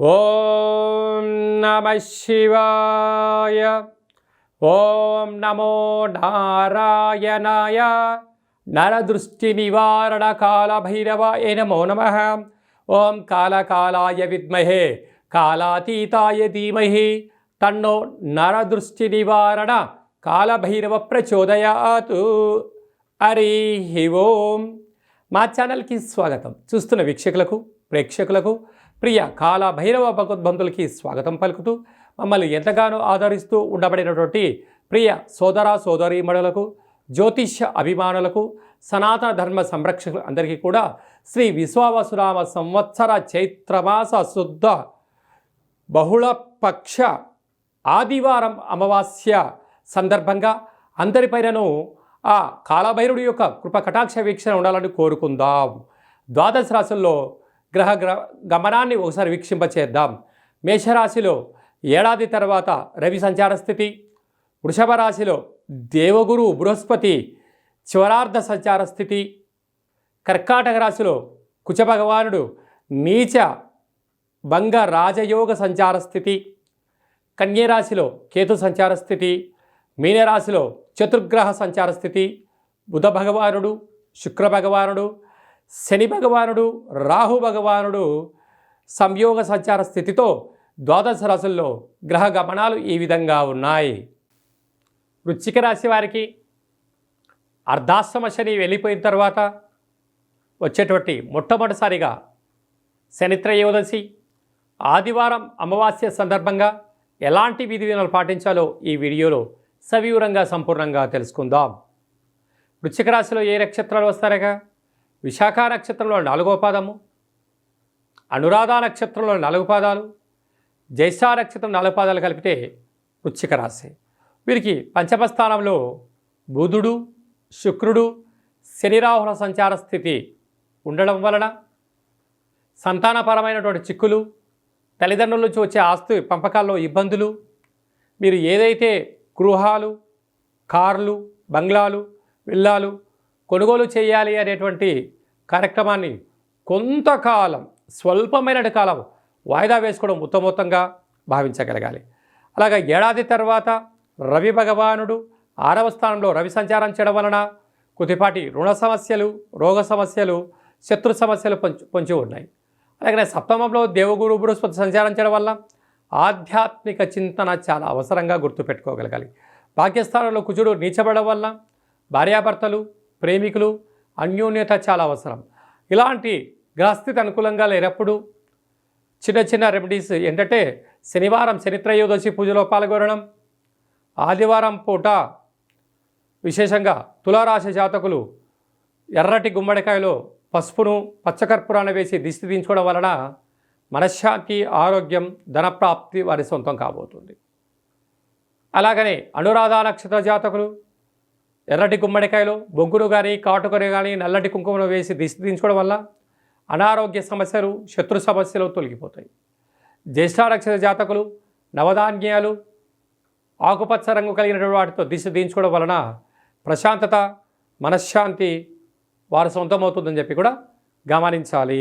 ఓం నమ శివాయ. ఓం నమో నారాయణాయ. నరదృష్టి నివారణ కాళభైరవాయ నమో నమః. ఓం కాళకాలాయ విద్మహే కాళాతీతాయ ధీమహి తన్నో నరదృష్టి నివారణ కాళభైరవ ప్రచోదయాత్. హరి ఓం. మా ఛానల్కి స్వాగతం. చూస్తున్న వీక్షకులకు ప్రేక్షకులకు ప్రియ కాళభైరవ భగవద్బంధులకి స్వాగతం పలుకుతూ మమ్మల్ని ఎంతగానో ఆదరిస్తూ ఉండబడినటువంటి ప్రియ సోదర సోదరీమణులకు జ్యోతిష్య అభిమానులకు సనాతన ధర్మ సంరక్షకులు అందరికీ కూడా శ్రీ విశ్వావసునామ సంవత్సర చైత్రమాస శుద్ధ బహుళపక్ష ఆదివారం అమావాస్య సందర్భంగా అందరిపైనను ఆ కాళభైరుడి యొక్క కృప కటాక్ష వీక్షణ ఉండాలని కోరుకుందాం. ద్వాదశ రాశుల్లో గ్రహ గమనాన్ని ఒకసారి వీక్షింపచేద్దాం. మేషరాశిలో ఏడాది తర్వాత రవి సంచార స్థితి, వృషభ రాశిలో దేవగురు బృహస్పతి చివరార్ధ సంచార స్థితి, కర్కాటక రాశిలో కుచ భగవానుడు నీచ భంగ రాజయోగ సంచార స్థితి, కన్యరాశిలో కేతు సంచార స్థితి, మీనరాశిలో చతుర్గ్రహ సంచార స్థితి, బుధ భగవానుడు శుక్ర భగవానుడు శని భగవానుడు రాహు భగవానుడు సంయోగ సంచార స్థితితో ద్వాదశ రాశుల్లో గ్రహ గమనాలు ఈ విధంగా ఉన్నాయి. వృశ్చిక రాశి వారికి అర్ధాశ్రమ శని వెళ్ళిపోయిన తర్వాత వచ్చేటువంటి మొట్టమొదటిసారిగా శనిత్రయోదశి ఆదివారం అమావాస్య సందర్భంగా ఎలాంటి విధి విధానాలు పాటించాలో ఈ వీడియోలో సవివరంగా సంపూర్ణంగా తెలుసుకుందాం. వృశ్చిక రాశిలో ఏ నక్షత్రాలు వస్తారగా? విశాఖ నక్షత్రంలో 4వ పాదము, అనురాధ నక్షత్రంలో 4 పాదాలు, జ్యేష్ఠ నక్షత్రం 4 పాదాలు కలిపితే వృశ్చిక రాశి. వీరికి పంచమ స్థానంలో బుధుడు శుక్రుడు శని రాహుల సంచార స్థితి ఉండడం వలన సంతానపరమైనటువంటి చిక్కులు, తల్లిదండ్రుల నుంచి వచ్చే ఆస్తి పంపకాల్లో ఇబ్బందులు, మీరు ఏదైతే గృహాలు కార్లు బంగ్లాలు విల్లాలు కొనుగోలు చేయాలి అనేటువంటి కార్యక్రమాన్ని కొంతకాలం స్వల్పమైన కాలం వాయిదా వేసుకోవడం ఉత్తమోత్తంగా భావించగలగాలి. అలాగే ఏడాది తర్వాత రవి భగవానుడు 6వ స్థానంలో రవి సంచారం చేయడం వలన కొద్దిపాటి రుణ సమస్యలు, రోగ సమస్యలు, శత్రు సమస్యలు పొంచి ఉన్నాయి. అలాగే సప్తమంలో దేవగురు బృహస్పతి సంచారం చేయడం వల్ల ఆధ్యాత్మిక చింతన చాలా అవసరంగా గుర్తుపెట్టుకోగలగాలి. భాగ్యస్థానంలో కుజుడు నీచబడడం వల్ల భార్యాభర్తలు ప్రేమికులు అన్యోన్యత చాలా అవసరం. ఇలాంటి గ్రహస్థితి అనుకూలంగా లేనప్పుడు చిన్న చిన్న రెమెడీస్ ఏంటంటే శనివారం శనిత్రయోదశి పూజలో పాల్గొనడం, ఆదివారం పూట విశేషంగా తులారాశి జాతకులు ఎర్రటి గుమ్మడికాయలో పసుపును పచ్చకర్పూరాన్ని వేసి దిష్టి దించుకోవడం వలన మనశ్శాంతి, ఆరోగ్యం, ధనప్రాప్తి వారి సొంతం కాబోతుంది. అలాగనే అనురాధ నక్షత్ర జాతకులు ఎర్రటి గుమ్మడికాయలో బొగ్గును కానీ కాటుకను కానీ నల్లటి కుంకుమను వేసి దిష్టి దించుకోవడం వల్ల అనారోగ్య సమస్యలు, శత్రు సమస్యలు తొలగిపోతాయి. జ్యేష్ఠ నక్షత్ర జాతకులు నవధాన్యాలు ఆకుపచ్చ రంగు కలిగినటువంటి వాటితో దిష్టి దించుకోవడం వలన ప్రశాంతత, మనశ్శాంతి వారి సొంతమవుతుందని చెప్పి కూడా గమనించాలి.